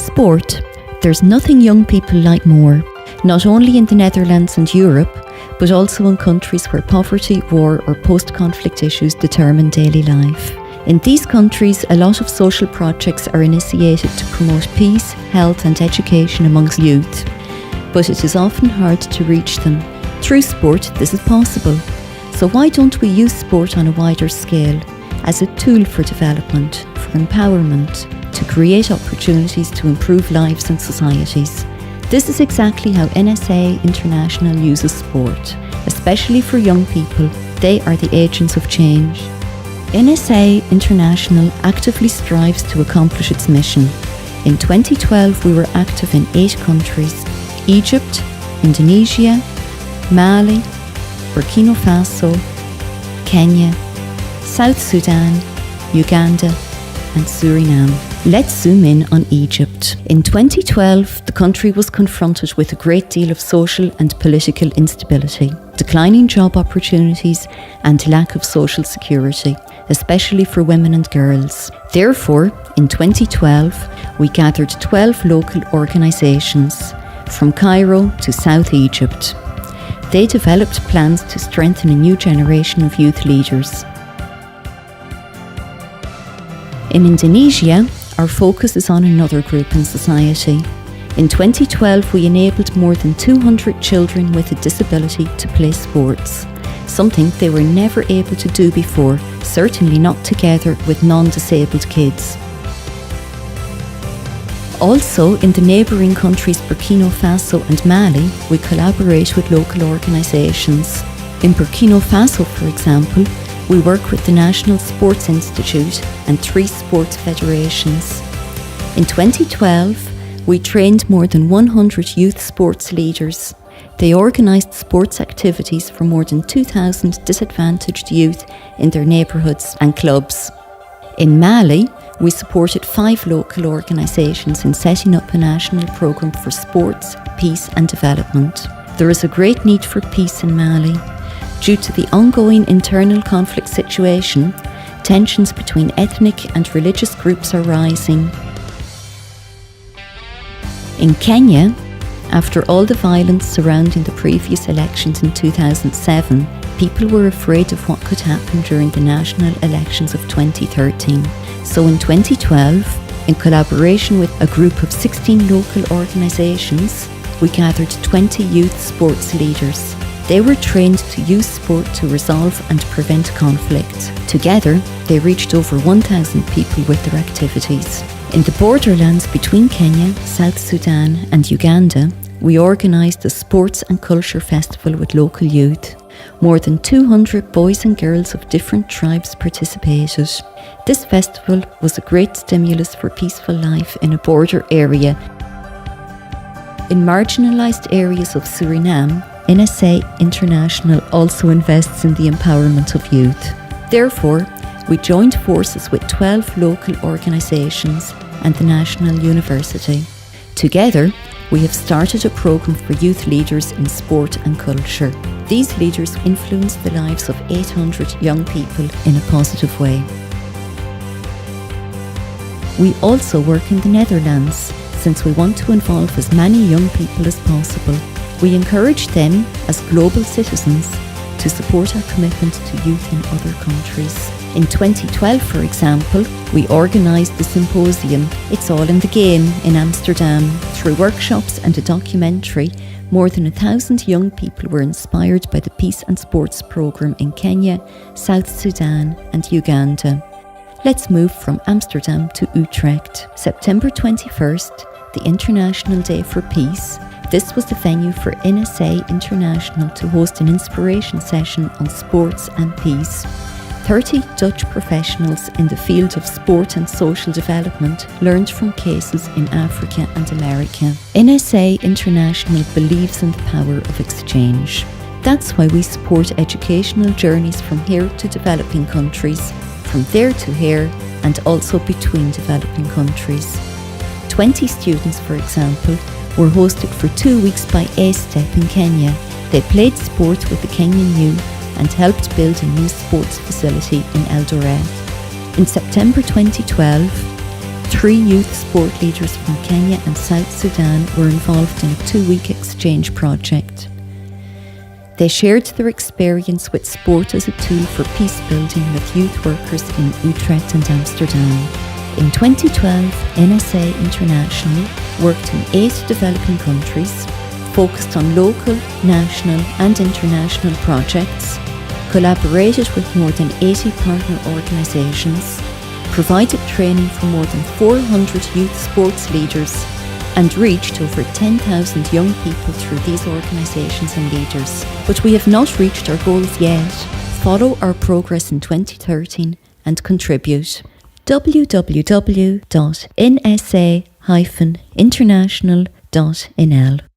Sport. There's nothing young people like more, not only in the Netherlands and Europe, but also in countries where poverty, war or post-conflict issues determine daily life. In these countries, a lot of social projects are initiated to promote peace, health and education amongst youth, but it is often hard to reach them. Through sport, this is possible. So why don't we use sport on a wider scale as a tool for development, for empowerment, to create opportunities to improve lives and societies? This is exactly how NSA International uses sport, especially for young people. They are the agents of change. NSA International actively strives to accomplish its mission. In 2012, we were active in 8 countries: Egypt, Indonesia, Mali, Burkina Faso, Kenya, South Sudan, Uganda, and Suriname. Let's zoom in on Egypt. In 2012, the country was confronted with a great deal of social and political instability, declining job opportunities, and lack of social security, especially for women and girls. Therefore, in 2012, we gathered 12 local organisations from Cairo to South Egypt. They developed plans to strengthen a new generation of youth leaders. In Indonesia, our focus is on another group in society. In 2012, we enabled more than 200 children with a disability to play sports, something they were never able to do before, certainly not together with non-disabled kids. Also, in the neighbouring countries Burkina Faso and Mali, we collaborate with local organisations. In Burkina Faso, for example, we work with the National Sports Institute and 3 sports federations. In 2012, we trained more than 100 youth sports leaders. They organised sports activities for more than 2,000 disadvantaged youth in their neighbourhoods and clubs. In Mali, we supported 5 local organisations in setting up a national programme for sports, peace and development. There is a great need for peace in Mali. Due to the ongoing internal conflict situation, tensions between ethnic and religious groups are rising. In Kenya, after all the violence surrounding the previous elections in 2007, people were afraid of what could happen during the national elections of 2013. So in 2012, in collaboration with a group of 16 local organisations, we gathered 20 youth sports leaders. They were trained to use sport to resolve and prevent conflict. Together, they reached over 1,000 people with their activities. In the borderlands between Kenya, South Sudan and Uganda, we organised a sports and culture festival with local youth. More than 200 boys and girls of different tribes participated. This festival was a great stimulus for peaceful life in a border area. In marginalised areas of Suriname, NSA International also invests in the empowerment of youth. Therefore, we joined forces with 12 local organisations and the National University. Together, we have started a programme for youth leaders in sport and culture. These leaders influence the lives of 800 young people in a positive way. We also work in the Netherlands, since we want to involve as many young people as possible. We encourage them, as global citizens, to support our commitment to youth in other countries. In 2012, for example, we organised the symposium It's All in the Game in Amsterdam. Through workshops and a documentary, more than 1,000 young people were inspired by the Peace and Sports programme in Kenya, South Sudan and Uganda. Let's move from Amsterdam to Utrecht. September 21st, the International Day for Peace. This was the venue for NSA International to host an inspiration session on sports and peace. 30 Dutch professionals in the field of sport and social development learned from cases in Africa and America. NSA International believes in the power of exchange. That's why we support educational journeys from here to developing countries, from there to here, and also between developing countries. 20 students, for example, were hosted for 2 weeks by A-Step in Kenya. They played sport with the Kenyan youth and helped build a new sports facility in Eldoret. In September 2012, 3 youth sport leaders from Kenya and South Sudan were involved in a 2-week exchange project. They shared their experience with sport as a tool for peace building with youth workers in Utrecht and Amsterdam. In 2012, NSA International worked in 8 developing countries, focused on local, national and international projects, collaborated with more than 80 partner organisations, provided training for more than 400 youth sports leaders, and reached over 10,000 young people through these organisations and leaders. But we have not reached our goals yet. Follow our progress in 2013 and contribute. www.nsa-international.nl